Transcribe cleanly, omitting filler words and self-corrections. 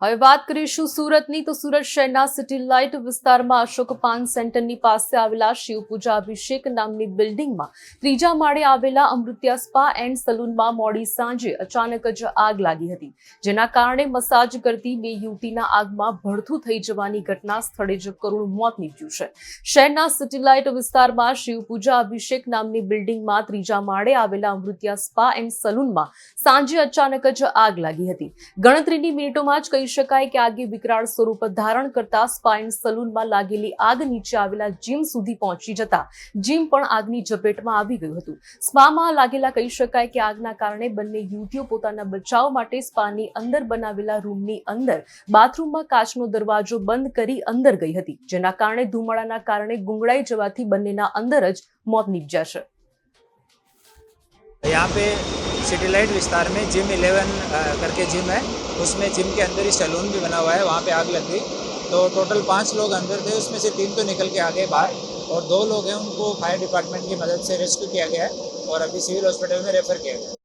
હવે વાત કરીશું સુરતની તો સુરત શહેરના સિટી લાઇટ વિસ્તારમાં અશોક પાન સેન્ટરની પાસે આવેલા શિવપૂજા અભિષેક નામની બિલ્ડિંગમાં ત્રીજા માળે આવેલા અમૃત્યા સ્પા એન્ડ સલૂનમાં મોડી સાંજે અચાનક જ આગ લાગી હતી, જેના કારણે મસાજ કરતી બે યુવતીના આગમાં ભડથું થઈ જવાની ઘટના સ્થળે જ કરુણ મોત નીપજ્યું છે। શહેરના સિટી લાઇટ વિસ્તારમાં શિવપૂજા અભિષેક નામની બિલ્ડિંગમાં ત્રીજા માળે આવેલા અમૃત્યા સ્પા એન્ડ સલૂનમાં સાંજે અચાનક જ આગ લાગી હતી। ગણતરીની મિનિટોમાં જ કહી શકાય કે આગે વિકરાળ સ્વરૂપ ધારણ કરતા સ્પા એન્ડ સલૂનમાં લાગેલી આગ નીચે આવેલા જીમ સુધી પહોંચી જતા જીમ પણ આગની ઝપેટમાં આવી ગયું હતું। સ્પામાં લાગેલા કહી શકાય કે આગના કારણે બંને યુવતીઓ પોતાના બચાવ માટે સ્પાની અંદર બનાવેલા રૂમની અંદર બાથરૂમમાં કાચનો દરવાજો બંધ કરી અંદર ગઈ હતી, જેના કારણે ધુમાડાના કારણે ગુંગળાઈ જવાથી બંનેના અંદર જ મોત નીપજ્યા છે। यहाँ पे सिटी लाइट विस्तार में जिम 11 करके जिम है, उसमें जिम के अंदर ही सैलून भी बना हुआ है। वहाँ पे आग लग गई तो टोटल 5 लोग अंदर थे, उसमें से 3 तो निकल के आ गए बाहर और 2 लोग हैं उनको फायर डिपार्टमेंट की मदद से रेस्क्यू किया गया है और अभी सिविल हॉस्पिटल में रेफर किया गया है।